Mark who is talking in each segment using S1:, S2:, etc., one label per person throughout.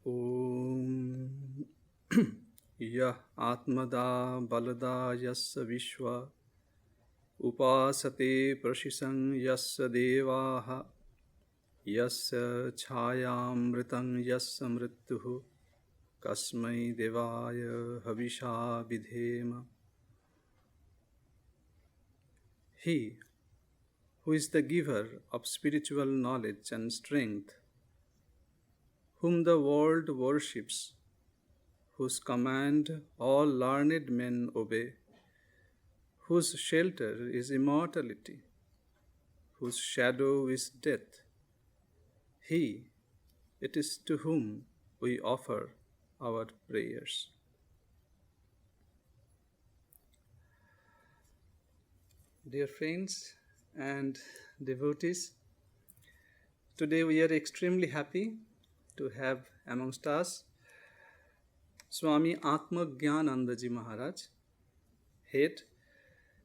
S1: Om Yah Atmada Balada Yasya Vishwa Upasate Prashisang Yasya Devaha Yasya Chayamritam Yasya Mrityuhu Kasmai Devaya Havisha Vidhema. He who is the giver of spiritual knowledge and strength, whom the world worships, whose command all learned men obey, whose shelter is immortality, whose shadow is death, he it is to whom we offer our prayers. Dear friends and devotees, today we are extremely happy to have amongst us Swami Atmajnananda Ji Maharaj, head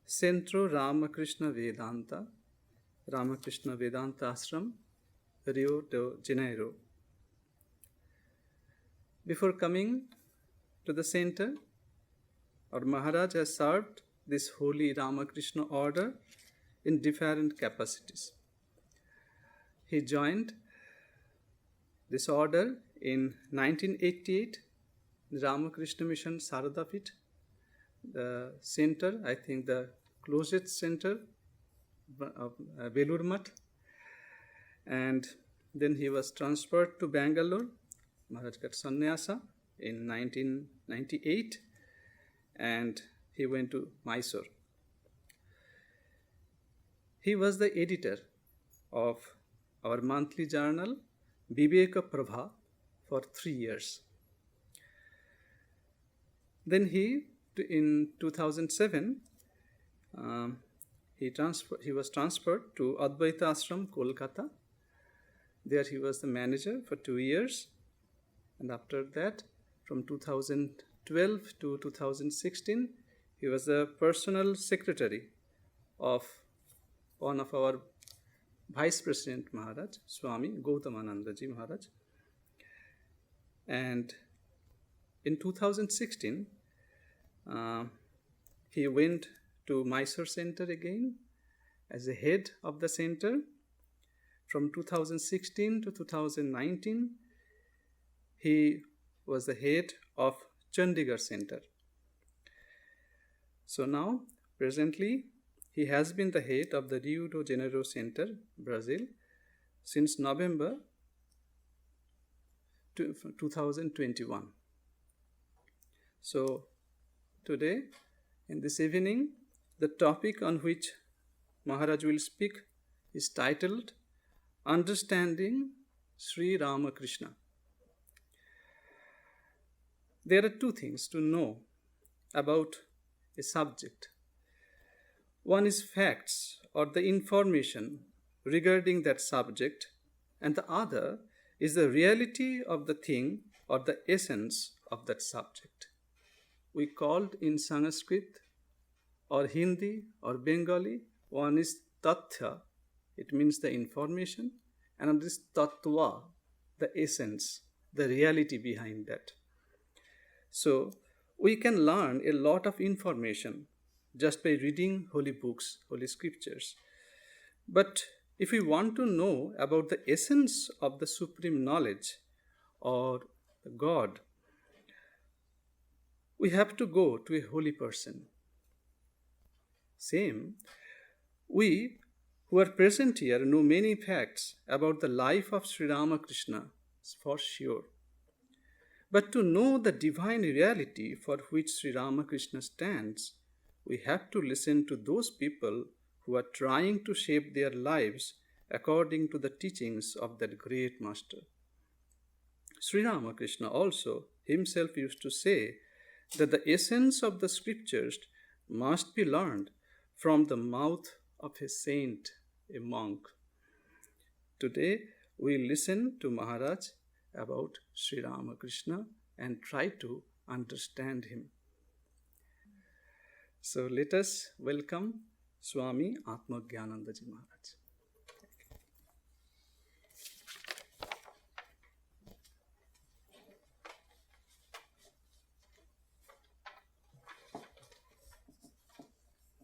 S1: Centro Ramakrishna Vedanta, Ramakrishna Vedanta Ashram, Rio de Janeiro. Before coming to the center, our Maharaj has served this holy Ramakrishna order in different capacities. He joined this order in 1988, the Ramakrishna Mission Saradapit, the center, I think the closest center of Belur Math. And then he was transferred to Bangalore. Maharaj got sannyasa in 1998 and he went to Mysore. He was the editor of our monthly journal Viveka Prabha for 3 years. Then in 2007, he was transferred to Advaita Ashram, Kolkata. There he was the manager for 2 years. And after that, from 2012 to 2016, he was the personal secretary of one of our Vice President Maharaj, Swami Gautamananda Ji Maharaj. And in 2016, he went to Mysore Center again as the head of the center. From 2016 to 2019, he was the head of Chandigarh Center. So now, presently, he has been the head of the Rio de Janeiro Center, Brazil, since November 2021. So today, in this evening, the topic on which Maharaj will speak is titled Understanding Sri Ramakrishna. There are two things to know about a subject. One is facts or the information regarding that subject, and the other is the reality of the thing or the essence of that subject. We called in Sanskrit or Hindi or Bengali, one is tathya, it means the information, and another is tattva, the essence, the reality behind that. So we can learn a lot of information just by reading holy books, holy scriptures. But if we want to know about the essence of the supreme knowledge or God, we have to go to a holy person. Same, we who are present here know many facts about the life of Sri Ramakrishna, for sure. But to know the divine reality for which Sri Ramakrishna stands, we have to listen to those people who are trying to shape their lives according to the teachings of that great master. Sri Ramakrishna also himself used to say that the essence of the scriptures must be learned from the mouth of a saint, a monk. Today we listen to Maharaj about Sri Ramakrishna and try to understand him. So let us welcome Swami Atmajnananda Ji Maharaj.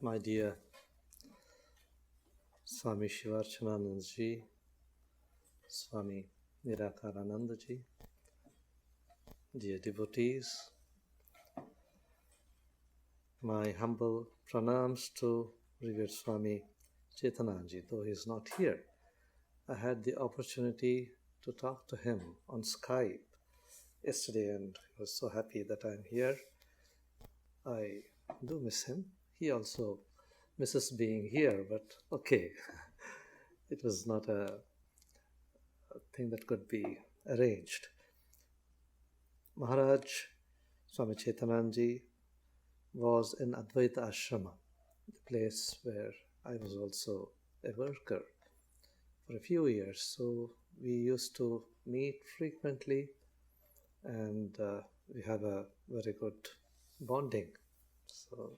S2: My dear Swami Shivarchananandji, Swami Nirakaranandaji, dear devotees, my humble pranams to revered Swami Chetananji, though he is not here. I had the opportunity to talk to him on Skype yesterday and I was so happy that I'm here. I do miss him. He also misses being here, but okay. It was not a thing that could be arranged. Maharaj Swami Chetananji was in Advaita Ashrama, the place where I was also a worker for a few years. So we used to meet frequently and we have a very good bonding. So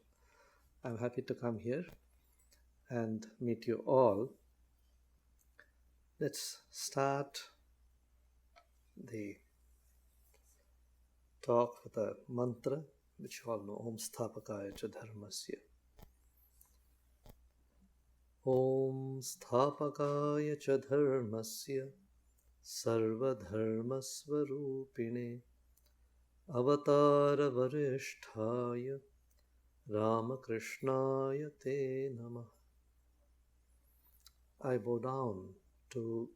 S2: I'm happy to come here and meet you all. Let's start the talk with a mantra which you all know, Om Sthapakaya Cha Dharmasya. Om Sthapakaya Cha Dharmasya Sarva Dharma Swarupine Avatara Varisthaya Ramakrishnaya Te Namah. I bow down to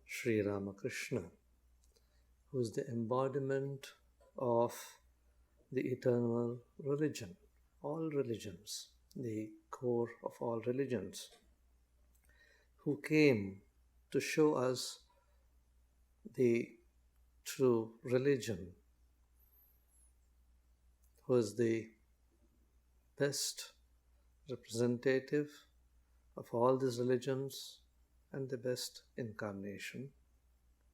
S2: Sri Ramakrishna, who is the embodiment of the eternal religion, all religions, the core of all religions, who came to show us the true religion, who is the best representative of all these religions and the best incarnation,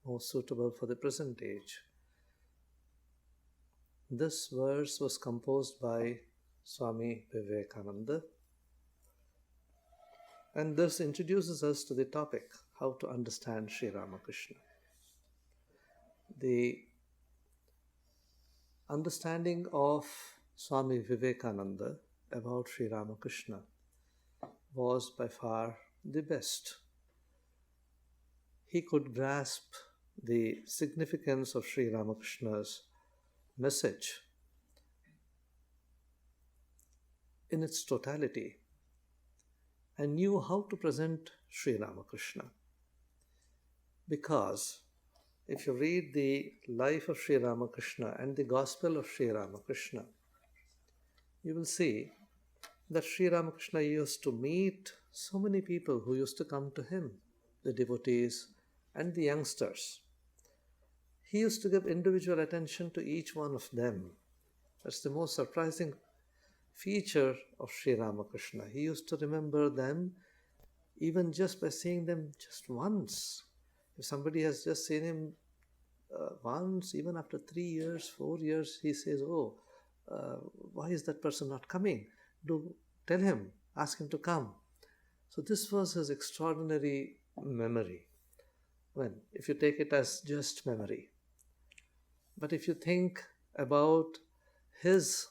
S2: most suitable for the present age. This verse was composed by Swami Vivekananda, and this introduces us to the topic, how to understand Sri Ramakrishna. The understanding of Swami Vivekananda about Sri Ramakrishna was by far the best. He could grasp the significance of Sri Ramakrishna's message in its totality and knew how to present Sri Ramakrishna. Because if you read the life of Sri Ramakrishna and the gospel of Sri Ramakrishna, you will see that Sri Ramakrishna used to meet so many people who used to come to him, the devotees and the youngsters. He used to give individual attention to each one of them. That's the most surprising feature of Sri Ramakrishna. He used to remember them even just by seeing them just once. If somebody has just seen him once, even after 3 years, 4 years, he says, why is that person not coming? Do tell him, ask him to come. So this was his extraordinary memory. If you take it as just memory. But if you think about his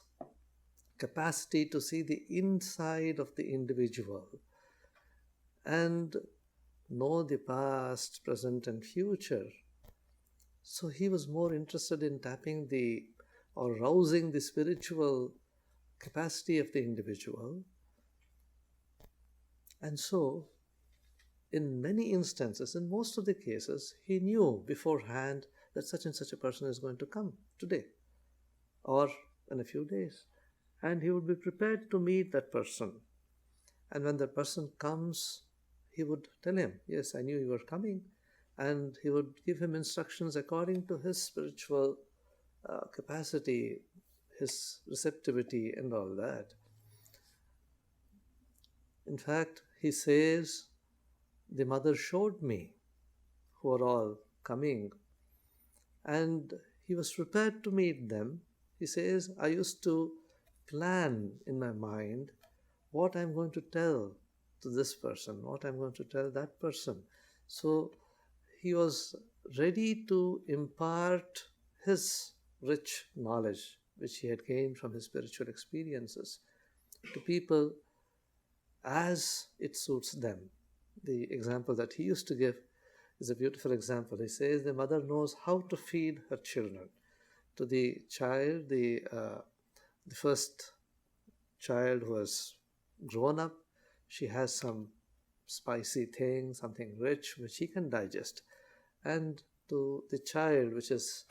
S2: capacity to see the inside of the individual and know the past, present and future, so he was more interested in tapping or rousing the spiritual capacity of the individual. And so, in many instances, in most of the cases, he knew beforehand that such and such a person is going to come today or in a few days. And he would be prepared to meet that person. And when that person comes, he would tell him, yes, I knew you were coming. And he would give him instructions according to his spiritual capacity, his receptivity and all that. In fact, he says, the mother showed me who are all coming. And he was prepared to meet them. He says, I used to plan in my mind what I'm going to tell to this person, what I'm going to tell that person. So he was ready to impart his rich knowledge, which he had gained from his spiritual experiences. to people as it suits them. The example that he used to give is a beautiful example. He says the mother knows how to feed her children. To the child, the first child who has grown up, she has some spicy thing, something rich which he can digest. And to the child which is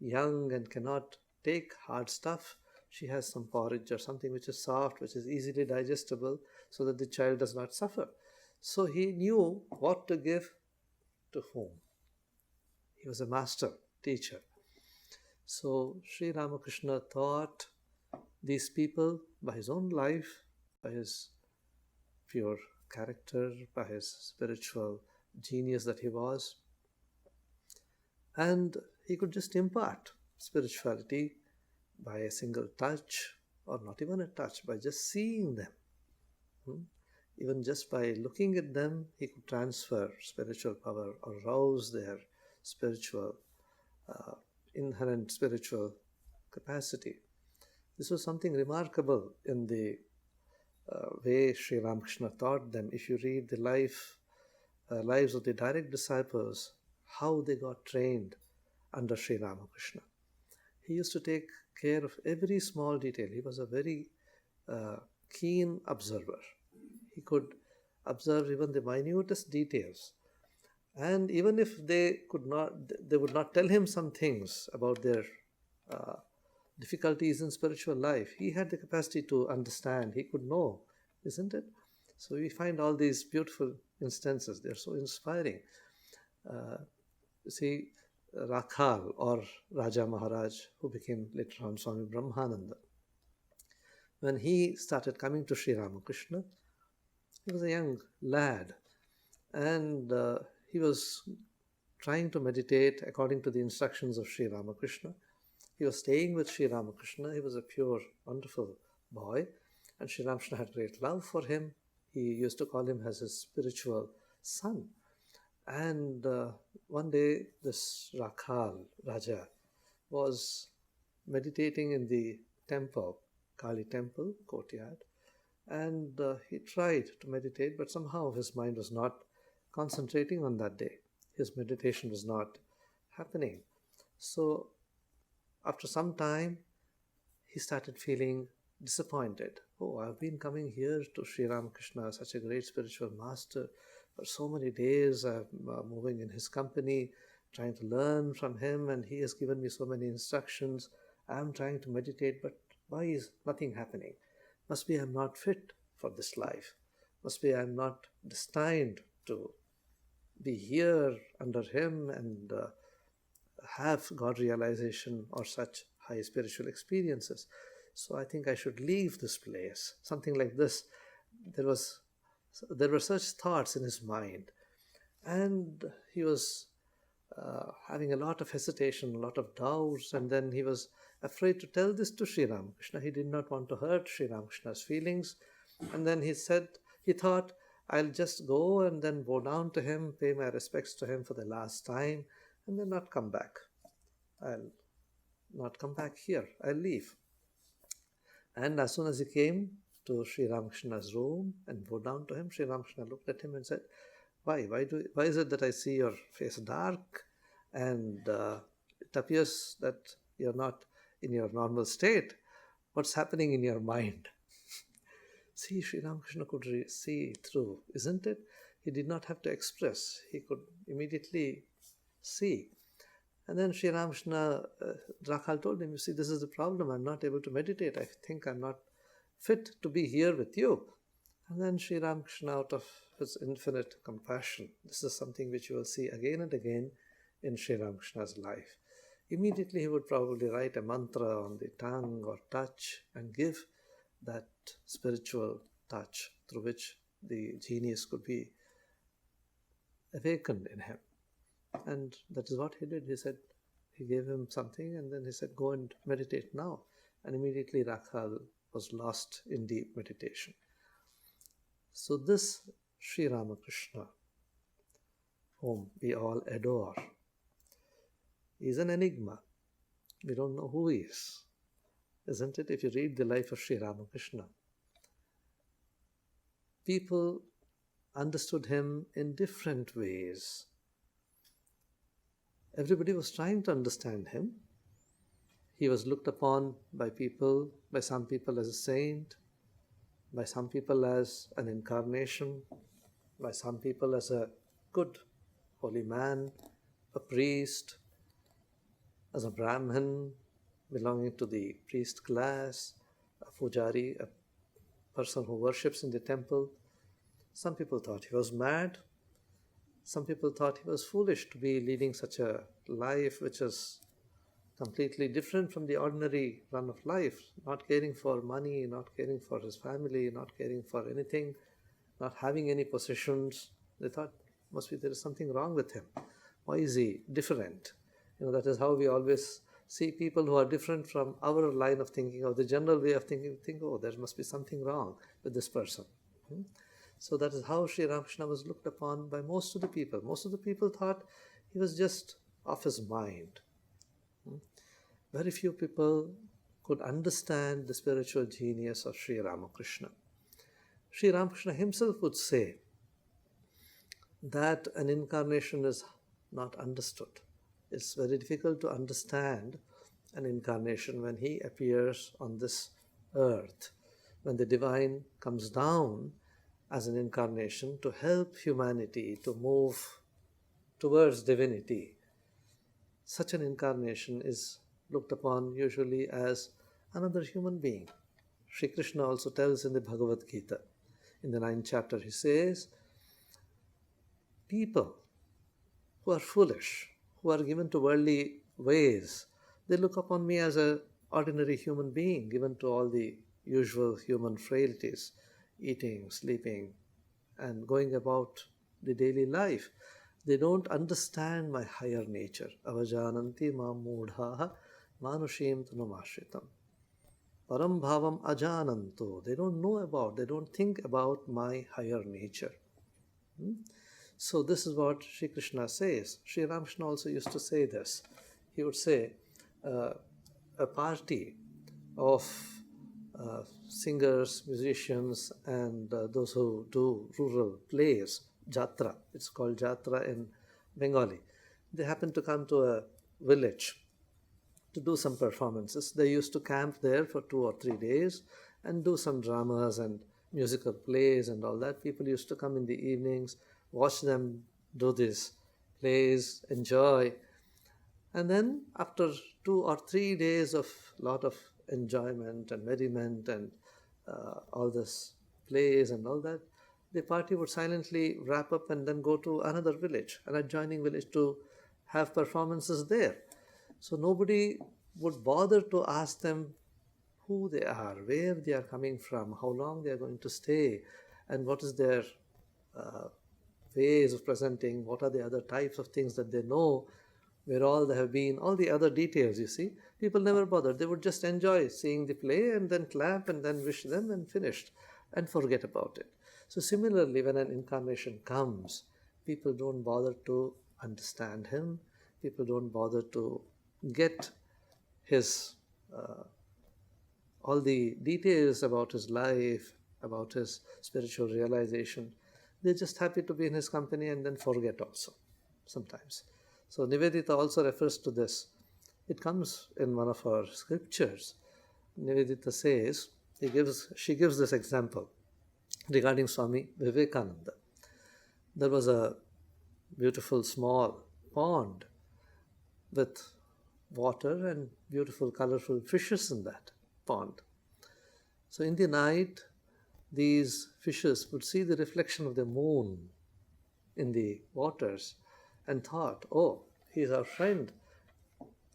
S2: young and cannot take hard stuff, she has some porridge or something which is soft, which is easily digestible, so that the child does not suffer. So he knew what to give to whom. He was a master teacher. So Sri Ramakrishna taught these people by his own life, by his pure character, by his spiritual genius that he was. And he could just impart spirituality by a single touch, or not even a touch, by just seeing them. Even just by looking at them, he could transfer spiritual power or rouse their spiritual, inherent spiritual capacity. This was something remarkable in the way Sri Ramakrishna taught them. If you read the lives of the direct disciples, how they got trained under Sri Ramakrishna. He used to take care of every small detail. He was a very keen observer. He could observe even the minutest details. And even if they would not tell him some things about their difficulties in spiritual life, he had the capacity to understand. He could know, isn't it? So we find all these beautiful instances. They're so inspiring. See, Rakhal, or Raja Maharaj, who became later on Swami Brahmananda, when he started coming to Sri Ramakrishna, he was a young lad, and he was trying to meditate according to the instructions of Sri Ramakrishna. He was staying with Sri Ramakrishna. He was a pure, wonderful boy, and Sri Ramakrishna had great love for him. He used to call him as his spiritual son. And one day, this Rakhal, Raja, was meditating in the temple, Kali temple, courtyard, and he tried to meditate, but somehow his mind was not concentrating on that day. His meditation was not happening. So after some time, he started feeling disappointed. Oh, I've been coming here to Sri Ramakrishna, such a great spiritual master, for so many days. I'm moving in his company, trying to learn from him, and he has given me so many instructions. I'm trying to meditate, but why is nothing happening? Must be I'm not fit for this life. Must be I'm not destined to be here under him and have God realization or such high spiritual experiences. So I think I should leave this place. Something like this. There were such thoughts in his mind, and he was having a lot of hesitation, a lot of doubts, and then he was afraid to tell this to Sri Ramakrishna. He did not want to hurt Sri Ramakrishna's feelings, and then he thought, I'll just go and then bow down to him, pay my respects to him for the last time, and then not come back. I'll not come back here. I'll leave. And as soon as he came to Sri Ramakrishna's room and bowed down to him, Sri Ramakrishna looked at him and said, Why is it that I see your face dark, and it appears that you're not in your normal state? What's happening in your mind? See, Sri Ramakrishna could see through, isn't it? He did not have to express. He could immediately see. And then Sri Ramakrishna, Rakhal told him, you see, this is the problem. I'm not able to meditate. I think I'm not fit to be here with you. And then Sri Ramakrishna, out of his infinite compassion, this is something which you will see again and again in Sri Ramakrishna's life. Immediately he would probably write a mantra on the tongue or touch and give that spiritual touch through which the genius could be awakened in him. And that is what he did. He said, he gave him something, and then he said, go and meditate now. And immediately Rakhal was lost in deep meditation. So this Sri Ramakrishna, whom we all adore, is an enigma. We don't know who he is, isn't it? If you read the life of Sri Ramakrishna, people understood him in different ways. Everybody was trying to understand him. He was looked upon by some people as a saint, by some people as an incarnation, by some people as a good, holy man, a priest, as a Brahmin belonging to the priest class, a pujari, a person who worships in the temple. Some people thought he was mad. Some people thought he was foolish to be leading such a life which is completely different from the ordinary run of life, not caring for money, not caring for his family, not caring for anything, not having any possessions. They thought, must be there is something wrong with him. Why is he different? That is how we always see people who are different from our line of thinking, or the general way of thinking, think, oh, there must be something wrong with this person. So that is how Sri Ramakrishna was looked upon by most of the people. Most of the people thought he was just off his mind. Very few people could understand the spiritual genius of Sri Ramakrishna. Sri Ramakrishna himself would say that an incarnation is not understood. It's very difficult to understand an incarnation when he appears on this earth, when the divine comes down as an incarnation to help humanity to move towards divinity. Such an incarnation is looked upon usually as another human being. Sri Krishna also tells in the Bhagavad Gita, in the 9th chapter, he says, people who are foolish, who are given to worldly ways, they look upon me as an ordinary human being, given to all the usual human frailties, eating, sleeping, and going about the daily life. They don't understand my higher nature. Avajananti mam mudhaha manushim tanumashritam. Param bhavam ajananto. They don't know about, they don't think about my higher nature. So this is what Sri Krishna says. Sri Ramakrishna also used to say this. He would say, a party of singers, musicians, and those who do rural plays, jatra, it's called jatra in Bengali. They happen to come to a village to do some performances. They used to camp there for 2 or 3 days and do some dramas and musical plays and all that. People used to come in the evenings, watch them do these plays, enjoy. And then after 2 or 3 days of lot of enjoyment and merriment and all this plays and all that, the party would silently wrap up and then go to another village, an adjoining village, to have performances there. So nobody would bother to ask them who they are, where they are coming from, how long they are going to stay, and what is their ways of presenting, what are the other types of things that they know, where all they have been, all the other details, you see. People never bothered. They would just enjoy seeing the play and then clap and then wish them and finished and forget about it. So similarly, when an incarnation comes, people don't bother to understand him. People don't bother to get his all the details about his life, about his spiritual realization. They're just happy to be in his company and then forget also sometimes. So Nivedita also refers to this. It comes in one of our scriptures. Nivedita says, she gives this example regarding Swami Vivekananda. There was a beautiful small pond with water and beautiful colorful fishes in that pond. So in the night, these fishes would see the reflection of the moon in the waters and thought, oh, he's our friend,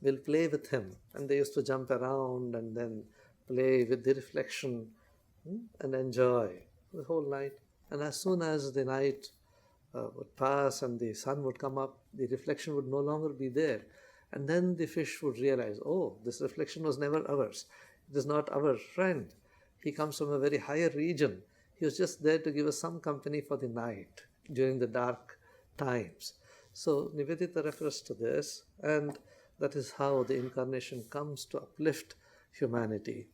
S2: we'll play with him. And they used to jump around and then play with the reflection and enjoy the whole night. And as soon as the night would pass and the sun would come up, the reflection would no longer be there. And then the fish would realize, oh, this reflection was never ours. It is not our friend. He comes from a very higher region. He was just there to give us some company for the night during the dark times. So Nivedita refers to this, and that is how the incarnation comes to uplift humanity,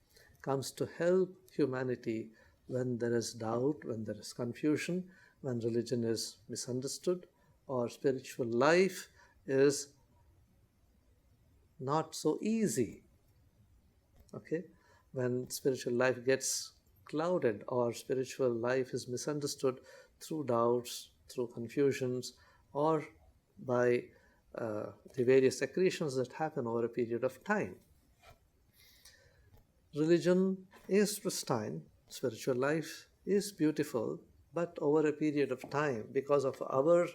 S2: comes to help humanity when there is doubt, when there is confusion, when religion is misunderstood, or spiritual life is not so easy. Okay, when spiritual life gets clouded or spiritual life is misunderstood through doubts, through confusions, or by the various accretions that happen over a period of time. Religion is pristine, spiritual life is beautiful, but over a period of time, because of our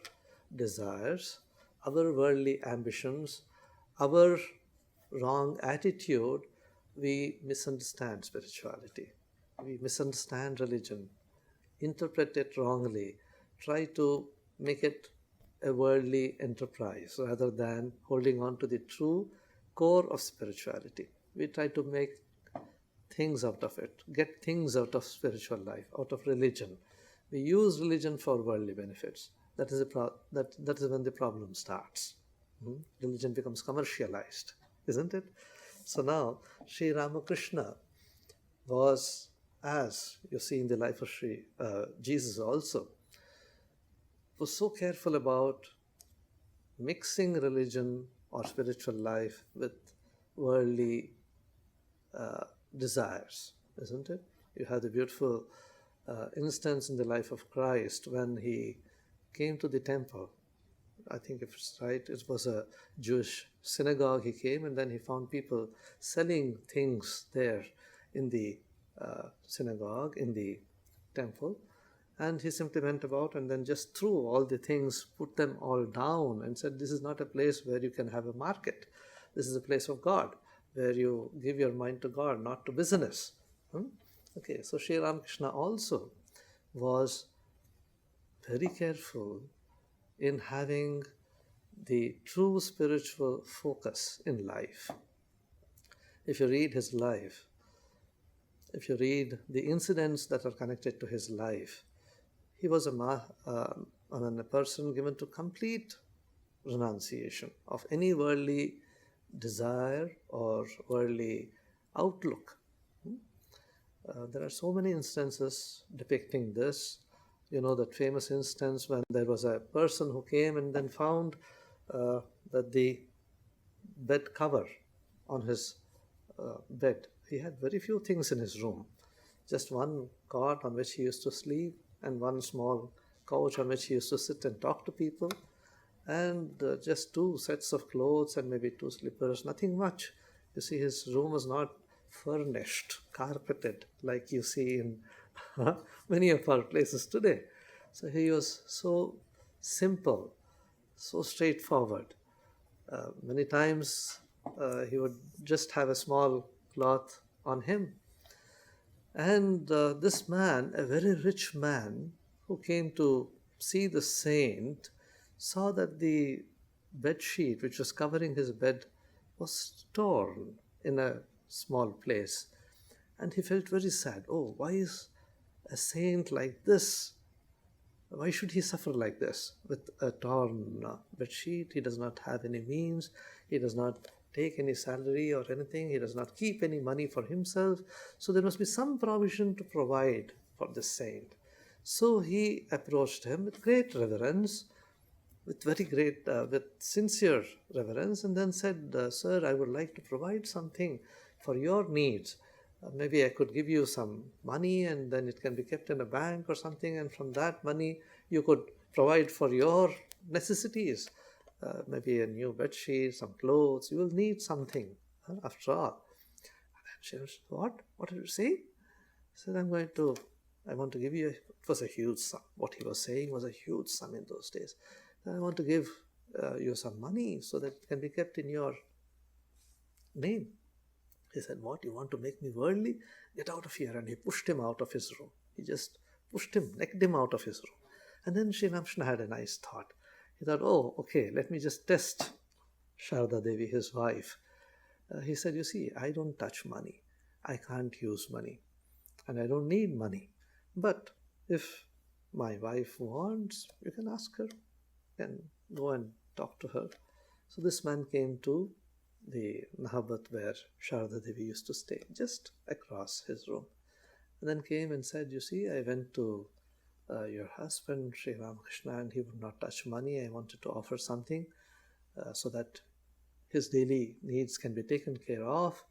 S2: desires, our worldly ambitions, our wrong attitude, we misunderstand spirituality. We misunderstand religion, interpret it wrongly, try to make it a worldly enterprise rather than holding on to the true core of spirituality. We try to make things out of it, get things out of spiritual life, out of religion. We use religion for worldly benefits. That is, that is when the problem starts. Religion becomes commercialized, isn't it? So now, Sri Ramakrishna was, as you see in the life of Jesus also, was so careful about mixing religion or spiritual life with worldly desires, isn't it? You have the beautiful instance in the life of Christ when he came to the temple. I think if it's right, it was a Jewish synagogue. He came and then he found people selling things there in the synagogue, in the temple. And he simply went about and then just threw all the things, put them all down and said, this is not a place where you can have a market. This is a place of God, where you give your mind to God, not to business. Okay, so Sri Ramakrishna also was very careful in having the true spiritual focus in life. If you read his life, if you read the incidents that are connected to his life, he was a person given to complete renunciation of any worldly desire or worldly outlook. There are so many instances depicting this. You know that famous instance when there was a person who came and then found that the bed cover on his bed, he had very few things in his room. Just one cot on which he used to sleep and one small couch on which he used to sit and talk to people, and just 2 sets of clothes and maybe 2 slippers, nothing much. You see, his room was not furnished, carpeted, like you see in many of our places today. So he was so simple, so straightforward. Many times he would just have a small cloth on him. And this man, a very rich man who came to see the saint, saw that the bed sheet which was covering his bed was torn in a small place. And he felt very sad. Oh, why is a saint like this? Why should he suffer like this with a torn bed sheet? He does not have any means. He does not take any salary or anything. He does not keep any money for himself. So there must be some provision to provide for this saint. So he approached him with great reverence, with sincere reverence, and then said, "Sir, I would like to provide something for your needs. Maybe I could give you some money and then it can be kept in a bank or something, and from that money you could provide for your necessities. Maybe a new bed sheet, some clothes. You will need something after all." And she was, "What? What did you say?" He said, I want to give you, it was a huge sum. What he was saying was a huge sum in those days. I want to give you some money so that it can be kept in your name. He said, "What? You want to make me worldly? Get out of here." And he pushed him out of his room. He just pushed him, necked him out of his room. And then Sri Ramakrishna had a nice thought. He thought, "Oh, okay, let me just test Sharda Devi, his wife." He said, "You see, I don't touch money. I can't use money. And I don't need money. But if my wife wants, you can ask her. You can go and talk to her." So this man came to the Nahabat where Sharda Devi used to stay, just across his room. and then came and said, "You see, I went to your husband, Sri Ramakrishna, and he would not touch money. I wanted to offer something so that his daily needs can be taken care of.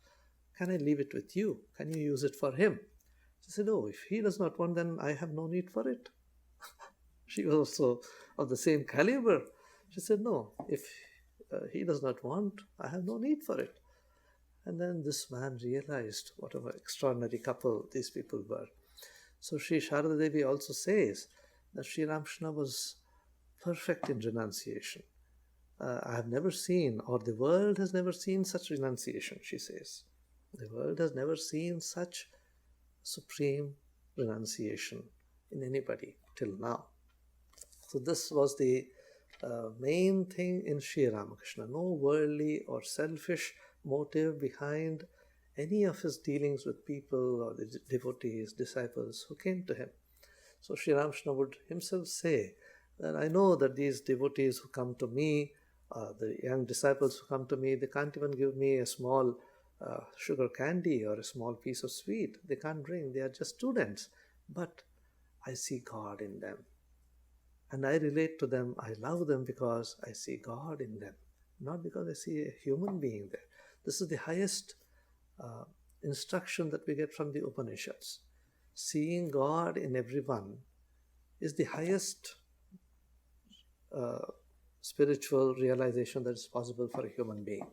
S2: Can I leave it with you? Can you use it for him?" She said, "Oh, if he does not want, then I have no need for it." She was also of the same caliber. She said, "No, if he does not want, I have no need for it." And then this man realized what an extraordinary couple these people were. So Sri Sharada Devi also says that Sri Ramakrishna was perfect in renunciation. I have never seen, or the world has never seen such renunciation, she says. The world has never seen such supreme renunciation in anybody till now. So this was the main thing in Sri Ramakrishna. No worldly or selfish motive behind any of his dealings with people or the devotees, disciples who came to him. So Sri Ramakrishna would himself say that I know that these devotees who come to me, the young disciples who come to me, they can't even give me a small sugar candy or a small piece of sweet. They can't bring, they are just students. But I see God in them. And I relate to them, I love them because I see God in them, not because I see a human being there. This is the highest instruction that we get from the Upanishads. Seeing God in everyone is the highest spiritual realization that is possible for a human being.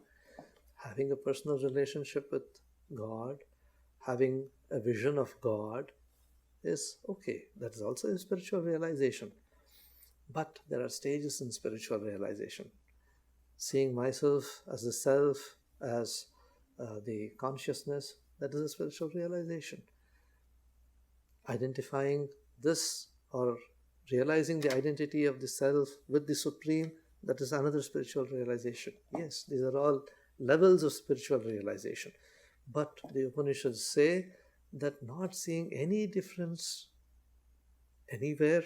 S2: Having a personal relationship with God, having a vision of God is okay. That is also a spiritual realization. But there are stages in spiritual realization. Seeing myself as the self, as the consciousness, that is a spiritual realization. Identifying this or realizing the identity of the self with the Supreme, that is another spiritual realization. Yes, these are all levels of spiritual realization. But the Upanishads say that not seeing any difference anywhere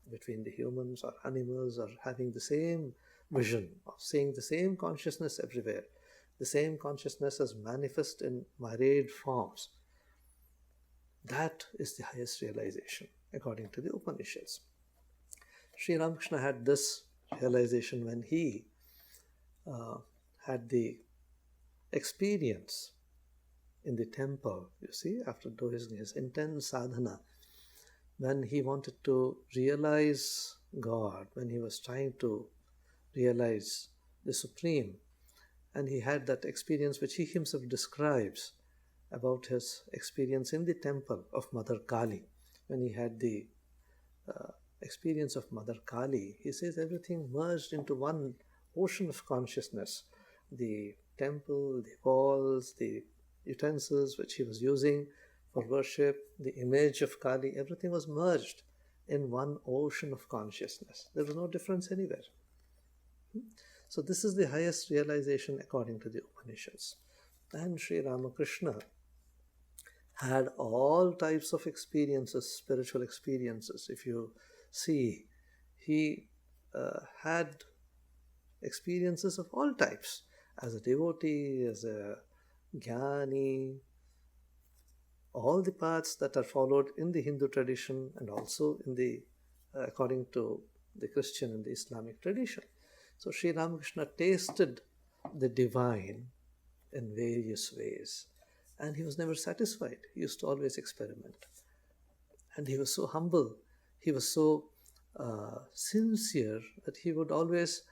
S2: between the humans or animals, or having the same vision of seeing the same consciousness everywhere, the same consciousness as manifest in myriad forms, that is the highest realization according to the Upanishads. Sri Ramakrishna had this realization when he had the experience in the temple, you see, after doing his intense sadhana, when he wanted to realize God, when he was trying to realize the Supreme, and he had that experience which he himself describes about his experience in the temple of Mother Kali. When he had the experience of Mother Kali, he says everything merged into one ocean of consciousness. The temple, the walls, the utensils which he was using for worship, the image of Kali, everything was merged in one ocean of consciousness. There was no difference anywhere. So this is the highest realization according to the Upanishads. And Sri Ramakrishna had all types of experiences, spiritual experiences. If you see, he had experiences of all types. As a devotee, as a jnani, all the paths that are followed in the Hindu tradition and also in the according to the Christian and the Islamic tradition. So Sri Ramakrishna tasted the divine in various ways, and he was never satisfied. He used to always experiment. And he was so humble, he was so sincere that he would always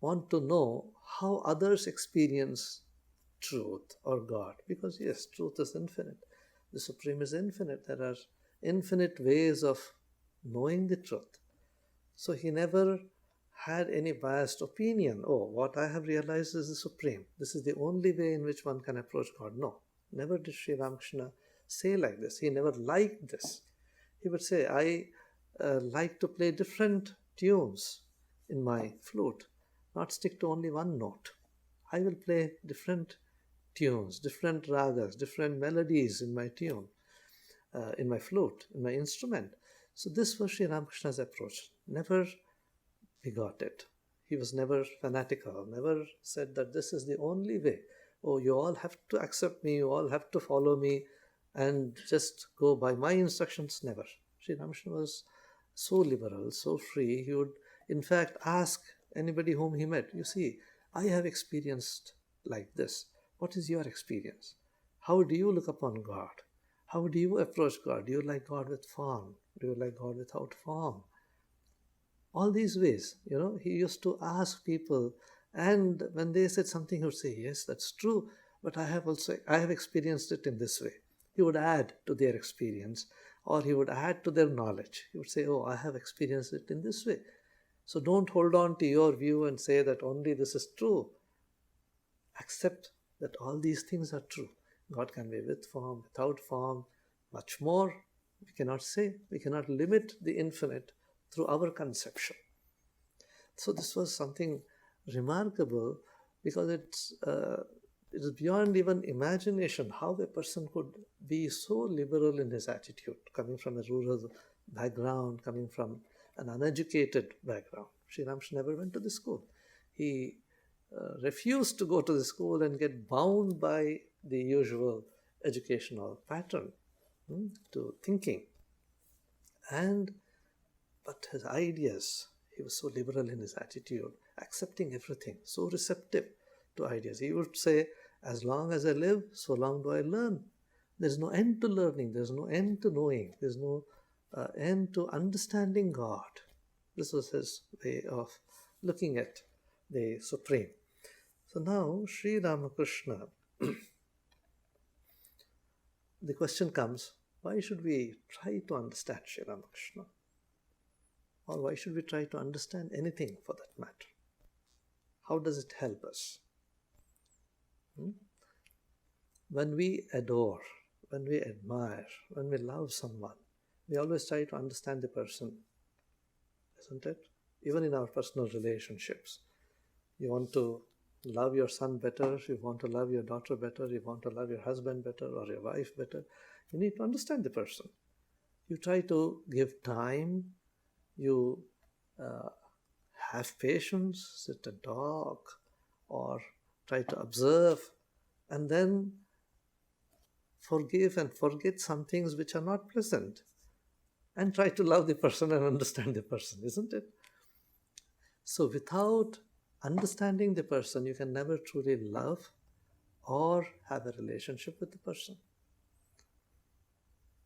S2: want to know how others experience truth or God. Because yes, truth is infinite. The Supreme is infinite. There are infinite ways of knowing the truth. So he never had any biased opinion. Oh, what I have realized is the Supreme. This is the only way in which one can approach God. No, never did Sri Ramakrishna say like this. He never liked this. He would say, I like to play different tunes in my flute, not stick to only one note. I will play different tunes, different ragas, different melodies in my tune, in my flute, in my instrument. So this was Sri Ramakrishna's approach. Never bigoted. He was never fanatical, never said that this is the only way. Oh, you all have to accept me, you all have to follow me, and just go by my instructions. Never. Sri Ramakrishna was so liberal, so free. He would, in fact, ask anybody whom he met, you see, I have experienced like this. What is your experience? How do you look upon God? How do you approach God? Do you like God with form? Do you like God without form? All these ways, he used to ask people, and when they said something, he would say, yes, that's true, but I have experienced it in this way. He would add to their experience, or he would add to their knowledge. He would say, oh, I have experienced it in this way. So don't hold on to your view and say that only this is true. Accept that all these things are true. God can be with form, without form, much more. We cannot say, we cannot limit the infinite through our conception. So this was something remarkable, because it is beyond even imagination how a person could be so liberal in his attitude, coming from a rural background, coming from an uneducated background. Sri Ramakrishna never went to the school. He refused to go to the school and get bound by the usual educational pattern to thinking. But his ideas, he was so liberal in his attitude, accepting everything, so receptive to ideas. He would say, as long as I live, so long do I learn. There's no end to learning, there's no end to knowing, there's no end to understanding God. This was his way of looking at the Supreme. So now, Sri Ramakrishna, the question comes, why should we try to understand Sri Ramakrishna? Or why should we try to understand anything for that matter? How does it help us? When we adore, when we admire, when we love someone, we always try to understand the person, isn't it? Even in our personal relationships. You want to love your son better, you want to love your daughter better, you want to love your husband better or your wife better. You need to understand the person. You try to give time, you have patience, sit and talk, or try to observe, and then forgive and forget some things which are not pleasant, and try to love the person and understand the person, isn't it? So without understanding the person, you can never truly love or have a relationship with the person.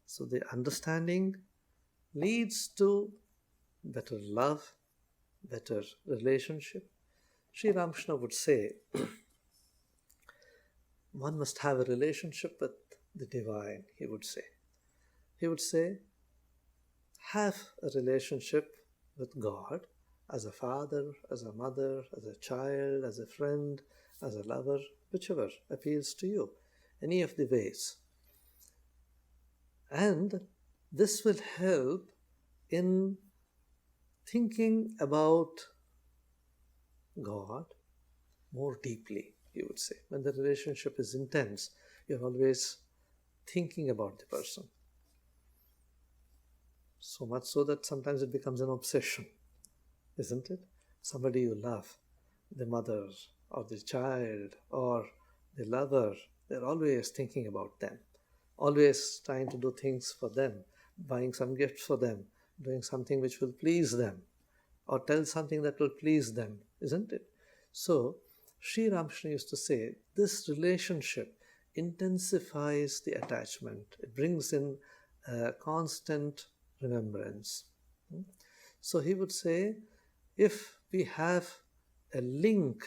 S2: So the understanding leads to better love, better relationship. Sri Ramakrishna would say, one must have a relationship with the divine, he would say. He would say, have a relationship with God as a father, as a mother, as a child, as a friend, as a lover, whichever appeals to you, any of the ways. And this will help in thinking about God more deeply, you would say. When the relationship is intense, you're always thinking about the person. So much so that sometimes it becomes an obsession, isn't it? Somebody you love, the mother or the child or the lover, they're always thinking about them, always trying to do things for them, buying some gifts for them, doing something which will please them, or tell something that will please them, isn't it? So, Sri Ramakrishna used to say, this relationship intensifies the attachment. It brings in constant remembrance. So he would say, if we have a link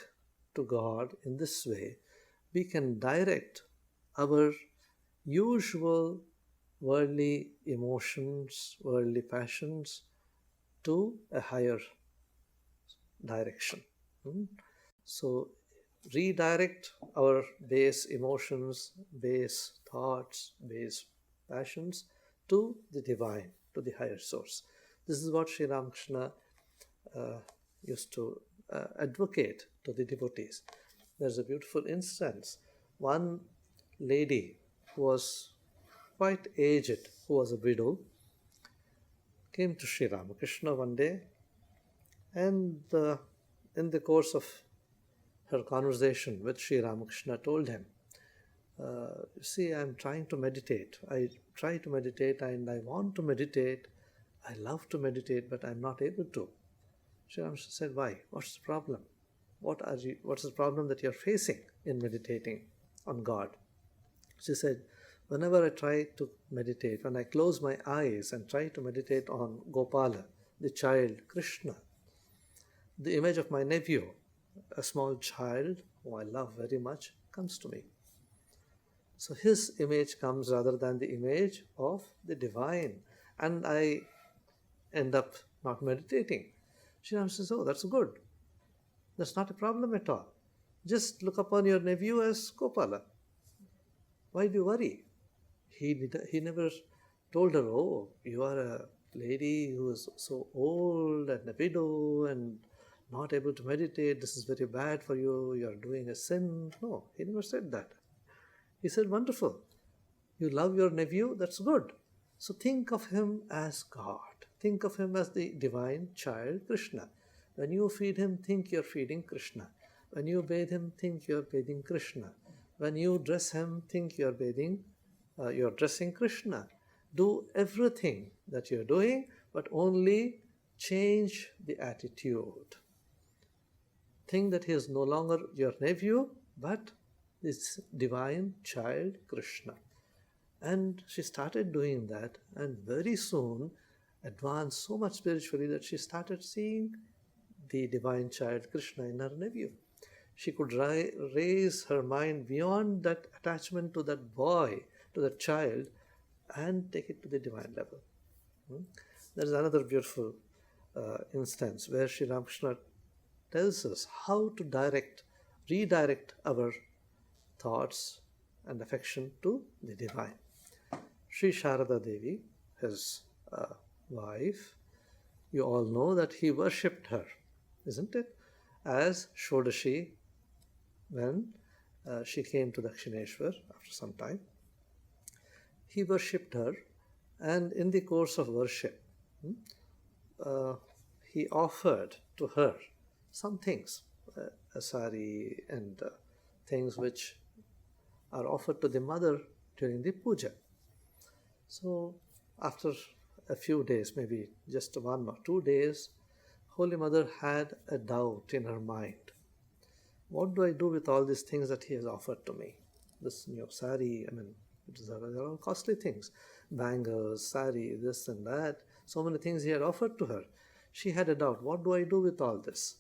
S2: to God in this way, we can direct our usual worldly emotions, worldly passions to a higher direction. So redirect our base emotions, base thoughts, base passions to the divine, to the higher source. This is what Sri Ramakrishna used to advocate to the devotees. There's a beautiful instance. One lady who was quite aged, who was a widow, came to Sri Ramakrishna one day, and in the course of her conversation with Sri Ramakrishna told him See, I'm trying to meditate. I try to meditate and I want to meditate. I love to meditate, but I'm not able to. Sri Ramakrishna said, why? What's the problem? What's the problem that you're facing in meditating on God? She said, whenever I try to meditate, when I close my eyes and try to meditate on Gopala, the child, Krishna, the image of my nephew, a small child who I love very much, comes to me. So his image comes rather than the image of the divine. And I end up not meditating. Sri Ram says, oh, that's good. That's not a problem at all. Just look upon your nephew as Gopala. Why do you worry? He never told her, oh, you are a lady who is so old and a widow and not able to meditate. This is very bad for you. You are doing a sin. No, he never said that. He said, wonderful. You love your nephew. That's good. So think of him as God. Think of him as the divine child, Krishna. When you feed him, think you're feeding Krishna. When you bathe him, think you're bathing Krishna. When you dress him, think you're dressing Krishna. Do everything that you're doing, but only change the attitude. Think that he is no longer your nephew, but this divine child, Krishna. And she started doing that, and very soon advanced so much spiritually that she started seeing the divine child Krishna in her nephew. She could raise her mind beyond that attachment to that boy, to that child, and take it to the divine level. There is another beautiful instance where Sri Ramakrishna tells us how to redirect our thoughts and affection to the divine. Sri Sharada Devi, his wife, you all know that he worshipped her, isn't it? As Shodashi, when she came to Dakshineshwar after some time, he worshipped her, and in the course of worship, he offered to her some things, a sari and things which are offered to the mother during the puja. So after a few days, maybe just 1 or 2 days, Holy Mother had a doubt in her mind. What do I do with all these things that he has offered to me? This new sari, they're all costly things. Bangles, sari, this and that. So many things he had offered to her. She had a doubt. What do I do with all this?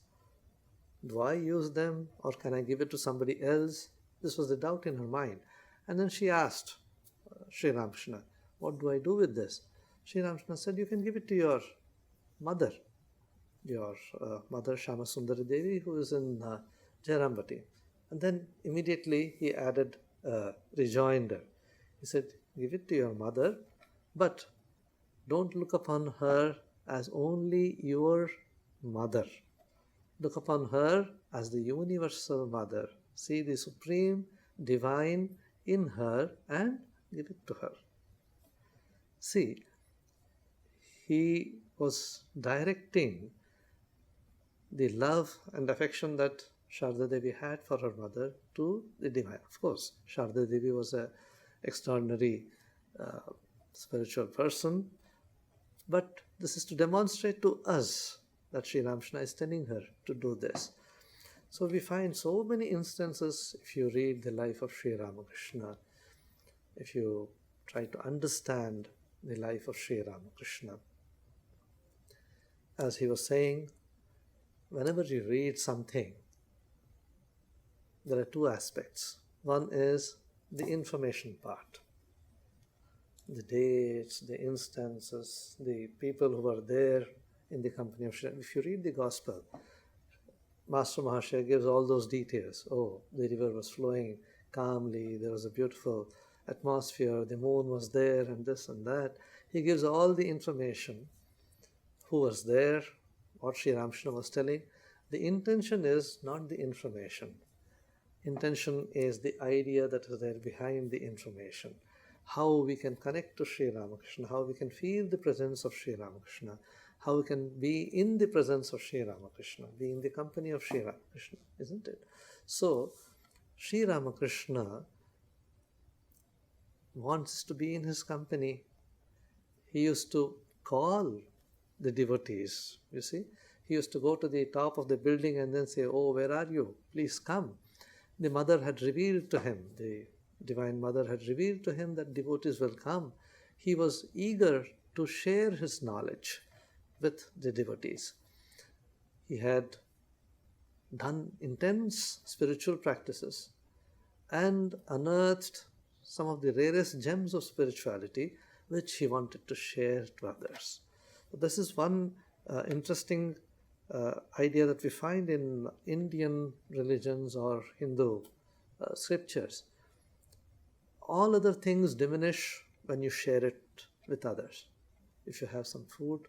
S2: Do I use them or can I give it to somebody else? This was the doubt in her mind. And then she asked Sri Ramakrishna, what do I do with this? Sri Ramakrishna said, you can give it to your mother Shama Sundari Devi, who is in Jairambati. And then immediately he added a rejoinder. He said, give it to your mother, but don't look upon her as only your mother. Look upon her as the universal mother. See the supreme divine in her and give it to her. See, he was directing the love and affection that Sharda Devi had for her mother to the divine. Of course, Sharda Devi was an extraordinary spiritual person, but this is to demonstrate to us that Sri Ramakrishna is telling her to do this. So we find so many instances, if you read the life of Sri Ramakrishna, if you try to understand the life of Sri Ramakrishna. As he was saying, whenever you read something, there are two aspects. One is the information part. The dates, the instances, the people who were there in the company of Sri. If you read the Gospel, Master Mahashaya gives all those details. Oh, the river was flowing calmly, there was a beautiful atmosphere, the moon was there, and this and that. He gives all the information. Who was there, what Sri Ramakrishna was telling. The intention is not the information. Intention is the idea that is there behind the information. How we can connect to Sri Ramakrishna, how we can feel the presence of Sri Ramakrishna, how we can be in the presence of Sri Ramakrishna, be in the company of Sri Ramakrishna, isn't it? So, Sri Ramakrishna wants to be in his company. He used to call the devotees, you see. He used to go to the top of the building and then say, "Oh, where are you? Please come." The mother had revealed to him, the Divine Mother had revealed to him that devotees will come. He was eager to share his knowledge with the devotees. He had done intense spiritual practices and unearthed some of the rarest gems of spirituality which he wanted to share to others. So this is one interesting idea that we find in Indian religions or Hindu scriptures. All other things diminish when you share it with others. If you have some food,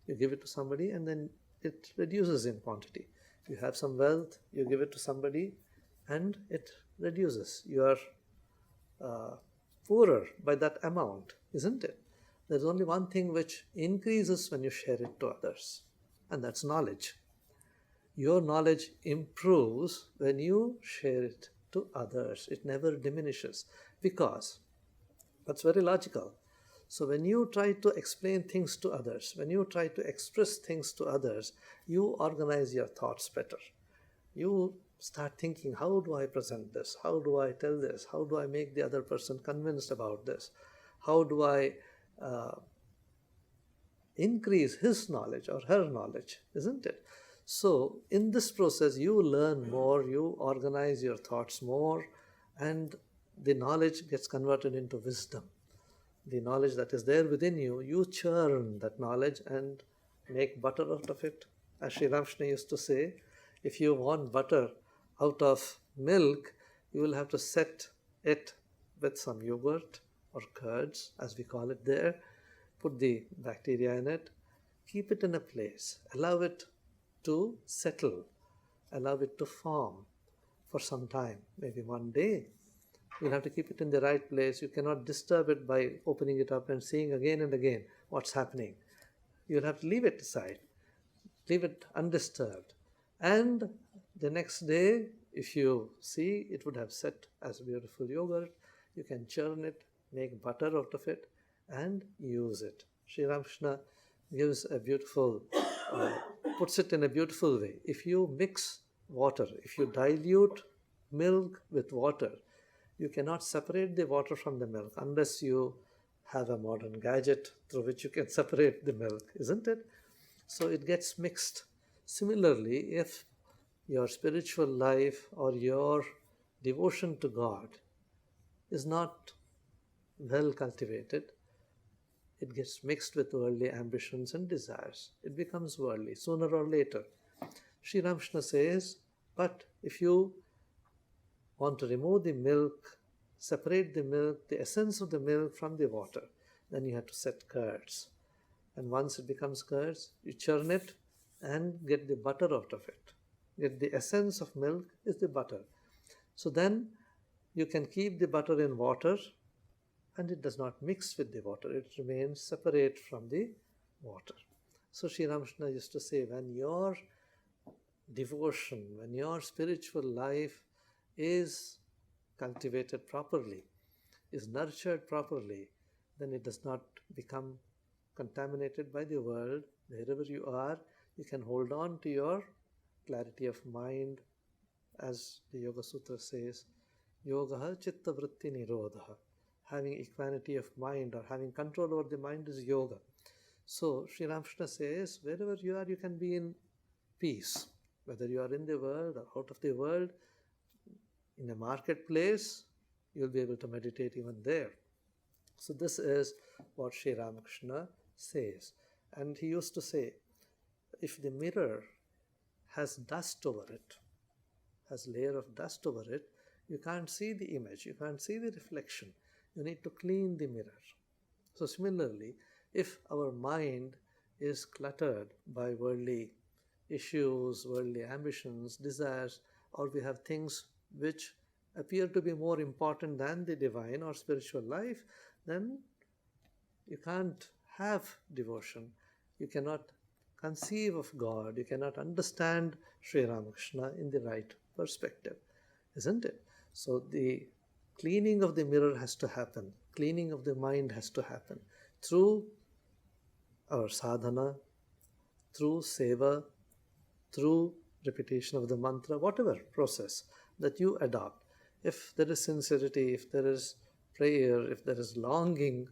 S2: you give it to somebody and then it reduces in quantity. If you have some wealth, you give it to somebody and it reduces. You are poorer by that amount, isn't it? There's only one thing which increases when you share it to others, and that's knowledge. Your knowledge improves when you share it to others. It never diminishes because that's very logical. So when you try to explain things to others, when you try to express things to others, you organize your thoughts better. You start thinking, how do I present this? How do I tell this? How do I make the other person convinced about this? How do I increase his knowledge or her knowledge, isn't it? So in this process, you learn more, you organize your thoughts more, and the knowledge gets converted into wisdom. The knowledge that is there within you, you churn that knowledge and make butter out of it. As Sri Ramakrishna used to say, if you want butter out of milk, you will have to set it with some yogurt or curds, as we call it there, put the bacteria in it, keep it in a place, allow it to settle, allow it to form for some time, maybe one day. You'll have to keep it in the right place. You cannot disturb it by opening it up and seeing again and again what's happening. You'll have to leave it aside, leave it undisturbed. And the next day, if you see, it would have set as beautiful yogurt. You can churn it, make butter out of it, and use it. Sri Ramakrishna gives a beautiful, puts it in a beautiful way. If you mix water, if you dilute milk with water, you cannot separate the water from the milk unless you have a modern gadget through which you can separate the milk, isn't it? So it gets mixed. Similarly, if your spiritual life or your devotion to God is not well cultivated, it gets mixed with worldly ambitions and desires. It becomes worldly sooner or later. Sri Ramakrishna says, but if you want to remove the milk, separate the milk, the essence of the milk from the water, then you have to set curds. And once it becomes curds, you churn it and get the butter out of it. Get the essence of milk is the butter. So then you can keep the butter in water and it does not mix with the water. It remains separate from the water. So Sri Ramakrishna used to say, when your devotion, when your spiritual life is cultivated properly, is nurtured properly, then it does not become contaminated by the world. Wherever you are, you can hold on to your clarity of mind. As the Yoga Sutra says, Yogaha Chitta Vritti Nirodha. Having equanimity of mind or having control over the mind is yoga. So Sri Ramakrishna says, wherever you are, you can be in peace. Whether you are in the world or out of the world, in a marketplace, you'll be able to meditate even there. So this is what Sri Ramakrishna says. And he used to say, if the mirror has dust over it, has layer of dust over it, you can't see the image, you can't see the reflection. You need to clean the mirror. So similarly, if our mind is cluttered by worldly issues, worldly ambitions, desires, or we have things which appear to be more important than the divine or spiritual life, then you can't have devotion. You cannot conceive of God. You cannot understand Sri Ramakrishna in the right perspective, isn't it? So the cleaning of the mirror has to happen. cleaning of the mind has to happen through our sadhana, through seva, through repetition of the mantra, whatever process that you adopt. If there is sincerity, if there is prayer, if there is longing,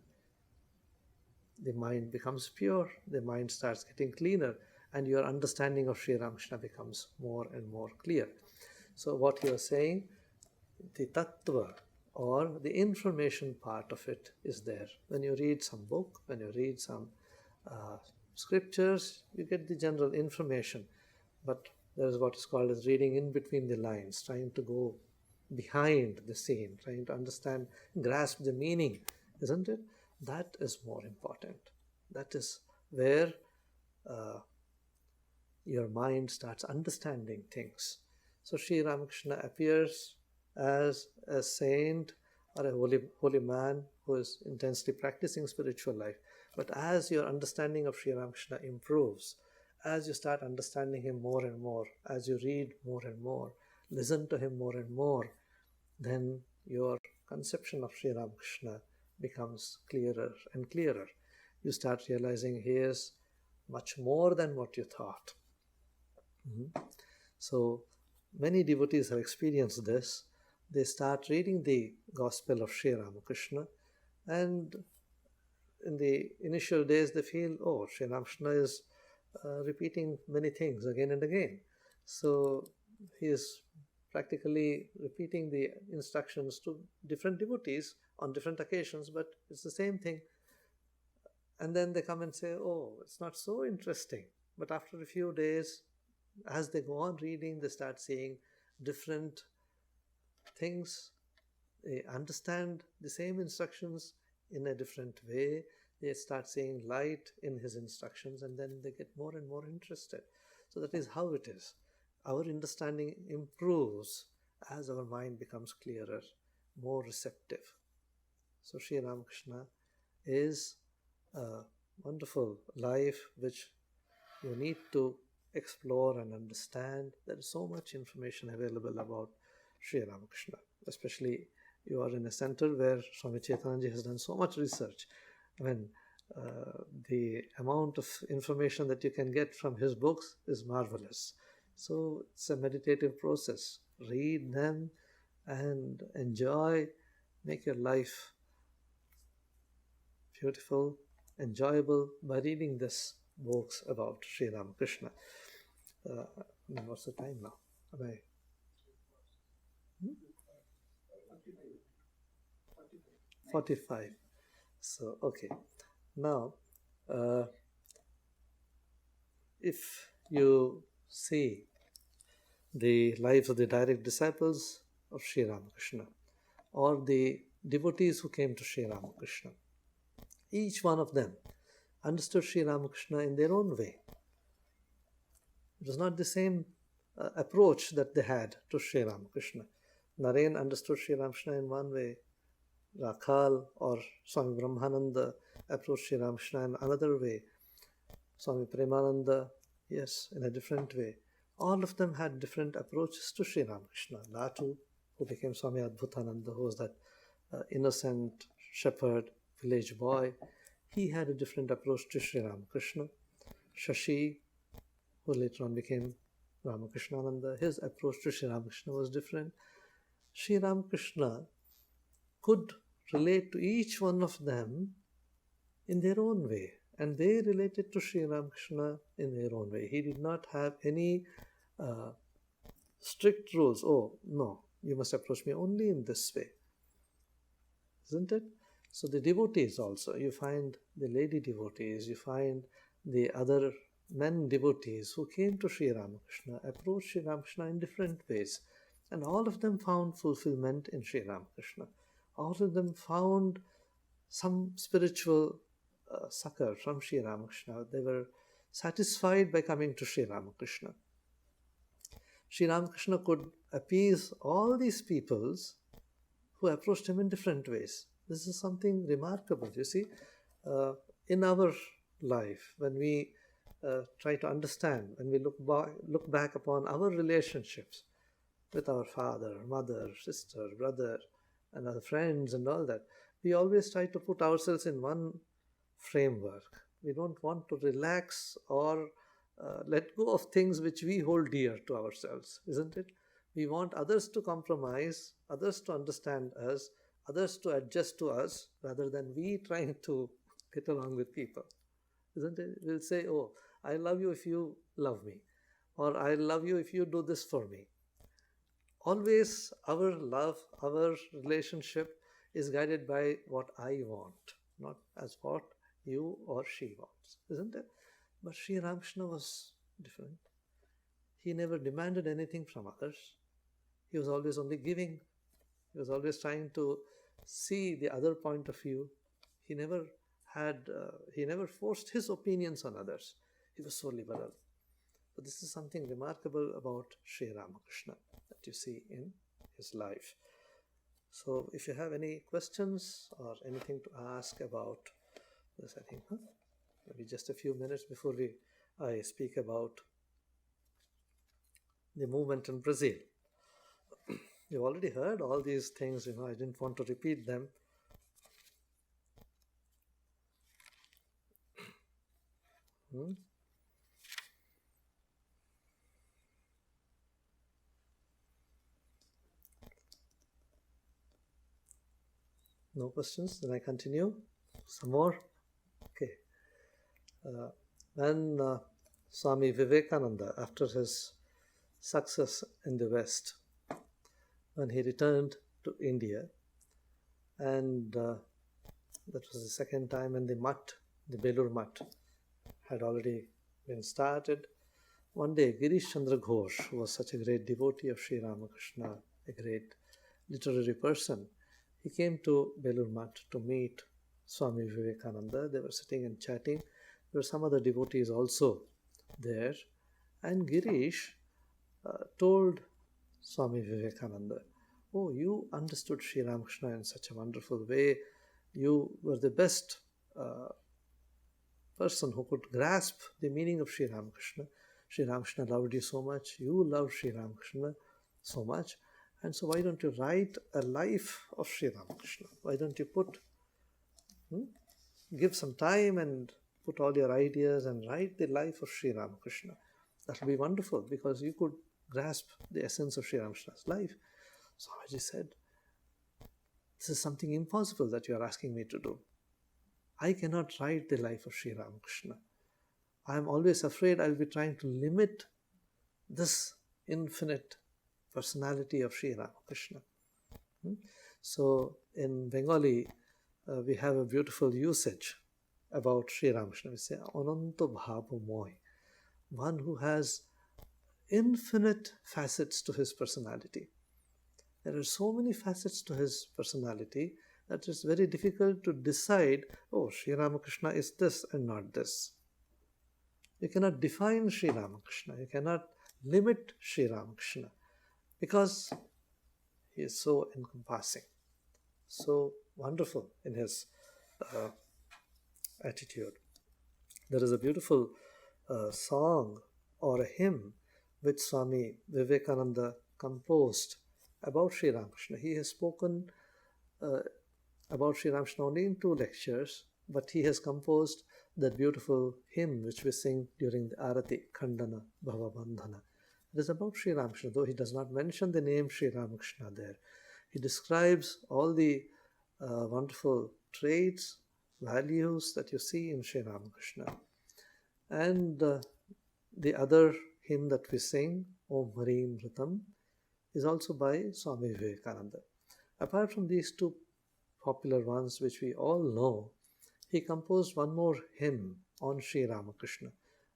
S2: the mind becomes pure, the mind starts getting cleaner, and your understanding of Sri Ramakrishna becomes more and more clear. So, what you are saying, the tattva or the information part of it is there. When you read some book, when you read some scriptures, you get the general information, but there is what is called as reading in between the lines, trying to go behind the scene, trying to understand, grasp the meaning, isn't it? That is more important. That is where your mind starts understanding things. So Sri Ramakrishna appears as a saint or a holy man who is intensely practicing spiritual life. But as your understanding of Sri Ramakrishna improves, as you start understanding him more and more, as you read more and more, listen to him more and more, then your conception of Sri Ramakrishna becomes clearer and clearer. You start realizing he is much more than what you thought. So many devotees have experienced this. They start reading the Gospel of Sri Ramakrishna, and in the initial days they feel, oh, Sri Ramakrishna is repeating many things again and again. So he is practically repeating the instructions to different devotees on different occasions, but it's the same thing. And then they come and say, oh, it's not so interesting. But after a few days, as they go on reading, they start seeing different things. They understand the same instructions in a different way. They start seeing light in his instructions, and then they get more and more interested. So that is how it is. Our understanding improves as our mind becomes clearer, more receptive. So Sri Ramakrishna is a wonderful life which you need to explore and understand. There is so much information available about Sri Ramakrishna, especially you are in a center where Swami Chaitananji has done so much research. I mean, the amount of information that you can get from his books is marvelous. So it's a meditative process. Read them and enjoy. Make your life beautiful, enjoyable by reading this books about Sri Ramakrishna. What's the time now? Am I? 45. So, okay. Now, if you see the lives of the direct disciples of Sri Ramakrishna or the devotees who came to Sri Ramakrishna, each one of them understood Sri Ramakrishna in their own way. It was not the same approach that they had to Sri Ramakrishna. Naren understood Sri Ramakrishna in one way. Rakhal or Swami Brahmananda approached Sri Ramakrishna in another way. Swami Premananda, yes, in a different way. All of them had different approaches to Sri Ramakrishna. Latu, who became Swami Adbhutananda, who was that innocent shepherd, village boy, he had a different approach to Sri Ramakrishna. Shashi, who later on became Ramakrishnananda, his approach to Sri Ramakrishna was different. Sri Ramakrishna could relate to each one of them in their own way, and they related to Sri Ramakrishna in their own way. He did not have any strict rules. Oh, no, you must approach me only in this way. Isn't it? So the devotees also, you find the lady devotees, you find the other men devotees who came to Sri Ramakrishna, approached Sri Ramakrishna in different ways. And all of them found fulfillment in Sri Ramakrishna. All of them found some spiritual succor from Sri Ramakrishna. They were satisfied by coming to Sri Ramakrishna. Sri Ramakrishna could appease all these peoples who approached him in different ways. This is something remarkable, you see. In our life, when we try to understand, when we look back upon our relationships with our father, mother, sister, brother, and our friends and all that, We always try to put ourselves in one framework. We don't want to relax or let go of things which we hold dear to ourselves, isn't it? We want others to compromise, others to understand us, others to adjust to us, rather than we trying to get along with people, isn't it? We'll say, oh, I love you if you love me, or I love you if you do this for me. Always our love, our relationship is guided by what I want, not as what you or she wants, isn't it? But Sri Ramakrishna was different. He never demanded anything from others. He was always only giving. He was always trying to see the other point of view. He never he never forced his opinions on others. He was so liberal. So this is something remarkable about Sri Ramakrishna that you see in his life. So if you have any questions or anything to ask about this, I think maybe just a few minutes before I speak about the movement in Brazil. You've already heard all these things, I didn't want to repeat them. No questions? Then I continue. Some more? Okay. When Swami Vivekananda, after his success in the West, when he returned to India, and that was the second time, and the Belur Mutt had already been started. One day, Girish Chandra Ghosh, who was such a great devotee of Sri Ramakrishna, a great literary person, he came to Belur Mutt to meet Swami Vivekananda. They were sitting and chatting. There were some other devotees also there. And Girish told Swami Vivekananda, oh, you understood Sri Ramakrishna in such a wonderful way. You were the best person who could grasp the meaning of Sri Ramakrishna. Sri Ramakrishna loved you so much. You loved Sri Ramakrishna so much. And so why don't you write a life of Sri Ramakrishna? Why don't you give some time and put all your ideas and write the life of Sri Ramakrishna? That will be wonderful, because you could grasp the essence of Sri Ramakrishna's life. Swamiji said, this is something impossible that you are asking me to do. I cannot write the life of Sri Ramakrishna. I am always afraid I will be trying to limit this infinite personality of Sri Ramakrishna. So in Bengali, we have a beautiful usage about Sri Ramakrishna. We say, Ananto Bhavo Moy, one who has infinite facets to his personality. There are so many facets to his personality that it's very difficult to decide, oh, Sri Ramakrishna is this and not this. You cannot define Sri Ramakrishna. You cannot limit Sri Ramakrishna, because he is so encompassing, so wonderful in his attitude. There is a beautiful song or a hymn which Swami Vivekananda composed about Sri Ramakrishna. He has spoken about Sri Ramakrishna only in 2 lectures, but he has composed that beautiful hymn which we sing during the Arati, Khandana Bhava Bandhana. It is about Sri Ramakrishna, though he does not mention the name Sri Ramakrishna there. He describes all the wonderful traits, values that you see in Sri Ramakrishna. And the other hymn that we sing, Om Harim Ritam, is also by Swami Vivekananda. Apart from these 2 popular ones which we all know, he composed one more hymn on Sri Ramakrishna,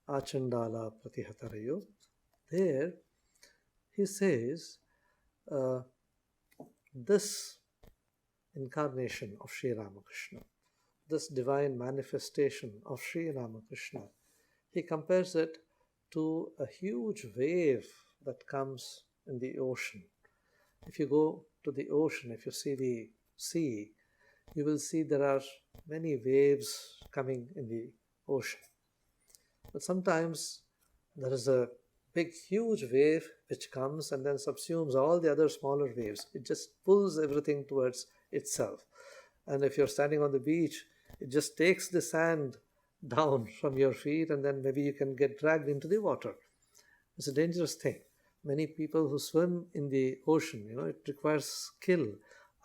S2: Achandala Pratihatarayo. There he says, this incarnation of Sri Ramakrishna, this divine manifestation of Sri Ramakrishna, he compares it to a huge wave that comes in the ocean. If you go to the ocean, if you see the sea, you will see there are many waves coming in the ocean. But sometimes there is a big, huge wave which comes and then subsumes all the other smaller waves. It just pulls everything towards itself. And if you're standing on the beach, it just takes the sand down from your feet, and then maybe you can get dragged into the water. It's a dangerous thing. Many people who swim in the ocean, it requires skill.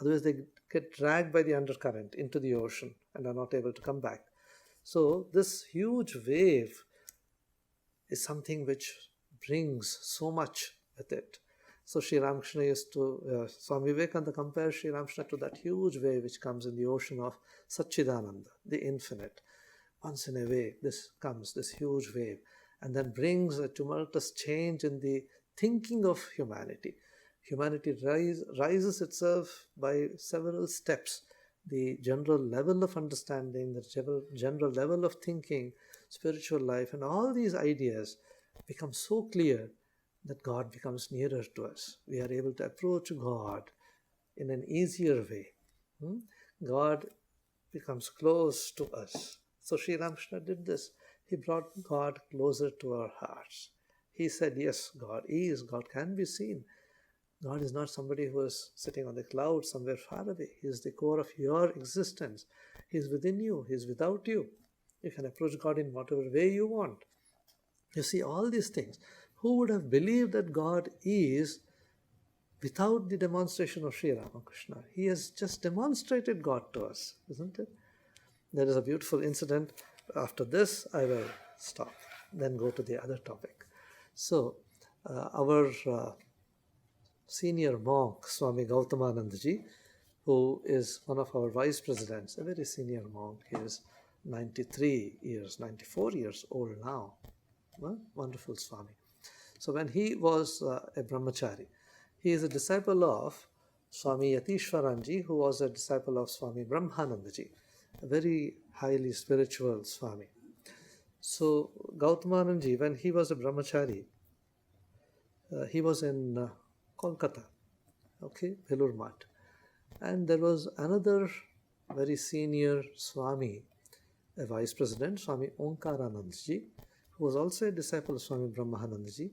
S2: Otherwise, they get dragged by the undercurrent into the ocean and are not able to come back. So, this huge wave is something which brings so much with it. So, Sri Ramakrishna Swami Vivekananda compares Sri Ramakrishna to that huge wave which comes in the ocean of Satchidananda, the infinite. Once in a way, this comes, this huge wave, and then brings a tumultuous change in the thinking of humanity. Humanity rises itself by several steps. The general level of understanding, the general level of thinking, spiritual life, and all these ideas become so clear that God becomes nearer to us. We are able to approach God in an easier way. God becomes close to us. So Sri Ramakrishna did this. He brought God closer to our hearts. He said, yes, God is, God can be seen. God is not somebody who is sitting on the clouds somewhere far away. He is the core of your existence. He is within you. He is without you. You can approach God in whatever way you want. You see, all these things. Who would have believed that God is without the demonstration of Sri Ramakrishna? He has just demonstrated God to us, isn't it? There is a beautiful incident. After this, I will stop, then go to the other topic. So, our senior monk, Swami Gautamanandaji, who is one of our vice presidents, a very senior monk. He is 94 years old now. Wonderful Swami. So when he was a brahmachari, he is a disciple of Swami Yatishwaranji, who was a disciple of Swami Brahmanandaji, a very highly spiritual Swami. So Gautamanandaji, when he was a brahmachari, he was in Kolkata, Velur Math. And there was another very senior Swami, a vice president, Swami Omkaranandji, who was also a disciple of Swami Brahmanandaji,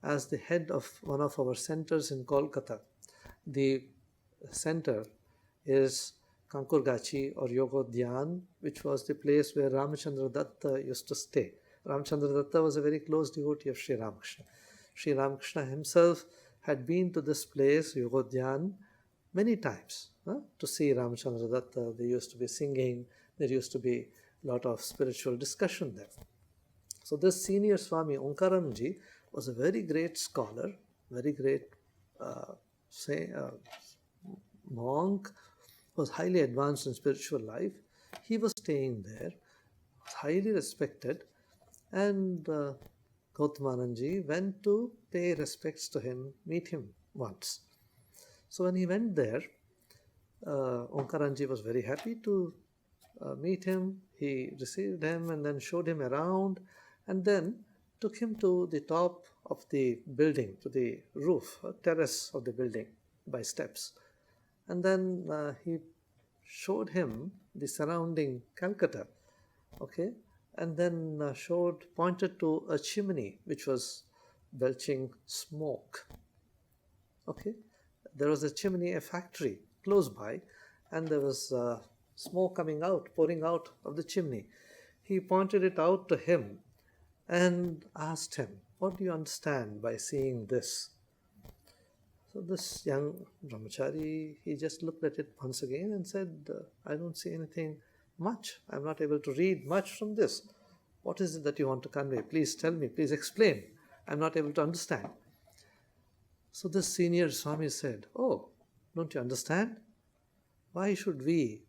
S2: as the head of one of our centers in Kolkata. The center is Kankurgachi or Yogodhyan, which was the place where Ramachandra Datta used to stay. Ramachandra Datta was a very close devotee of Sri Ramakrishna. Sri Ramakrishna himself had been to this place, Yogodhyan, many times to see Ramachandra Datta. They used to be singing, there used to be a lot of spiritual discussion there. So this senior Swami Omkaranji was a very great scholar, very great monk, was highly advanced in spiritual life. He was staying there, highly respected, and Gautamananji went to pay respects to him, meet him once. So when he went there, Omkaranji was very happy to meet him. He received him and then showed him around, and then took him to the top of the building, to the roof, terrace of the building by steps. And then he showed him the surrounding Calcutta, and then pointed to a chimney which was belching smoke. There was a chimney, a factory close by, and there was smoke pouring out of the chimney. He pointed it out to him and asked him, what do you understand by seeing this? So this young brahmachari, he just looked at it once again and said, I don't see anything much. I'm not able to read much from this. What is it that you want to convey? Please tell me, please explain. I'm not able to understand. So this senior Swami said, oh, don't you understand? Why should we,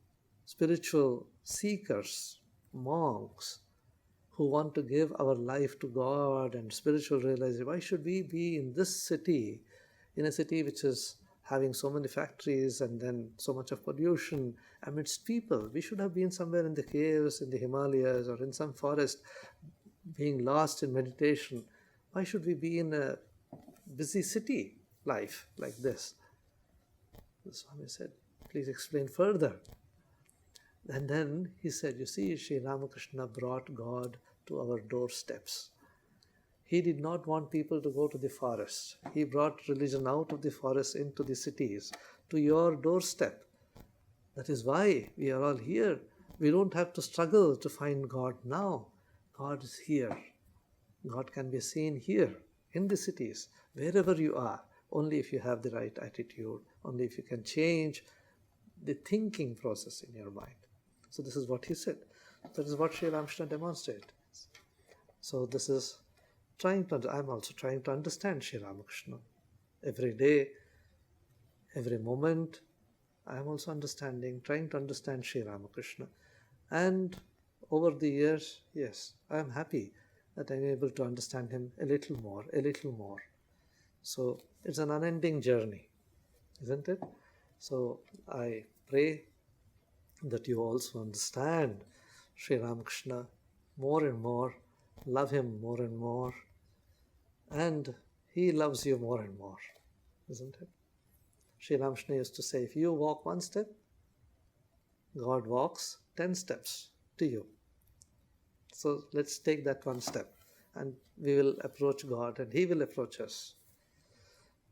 S2: spiritual seekers, monks, who want to give our life to God and spiritual realization, why should we be in this city, in a city which is having so many factories and then so much of pollution amidst people? We should have been somewhere in the caves, in the Himalayas, or in some forest, being lost in meditation. Why should we be in a busy city life like this? The Swami said, please explain further. And then he said, you see, Sri Ramakrishna brought God to our doorsteps. He did not want people to go to the forest. He brought religion out of the forest into the cities, to your doorstep. That is why we are all here. We don't have to struggle to find God now. God is here. God can be seen here, in the cities, wherever you are, only if you have the right attitude, only if you can change the thinking process in your mind. So this is what he said. That is what Sri Ramakrishna demonstrated. So this is I'm also trying to understand Sri Ramakrishna. Every day, every moment, I am also trying to understand Sri Ramakrishna. And over the years, yes, I am happy that I'm able to understand him a little more, a little more. So it's an unending journey, isn't it? So I pray that you also understand Sri Ramakrishna more and more, love him more and more, and he loves you more and more, isn't it? Sri Ramakrishna used to say, if you walk one step, God walks 10 steps to you. So let's take that one step and we will approach God and he will approach us.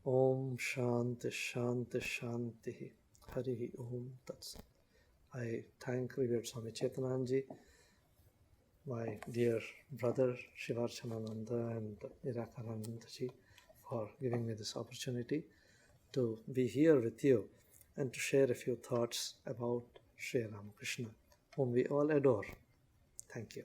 S2: Om Shanti Shanti Shanti Hari Om Tats. I thank revered Swami Chetananji, my dear brother Shivarchanananda and Nirakanandaji for giving me this opportunity to be here with you and to share a few thoughts about Sri Ramakrishna, whom we all adore. Thank you.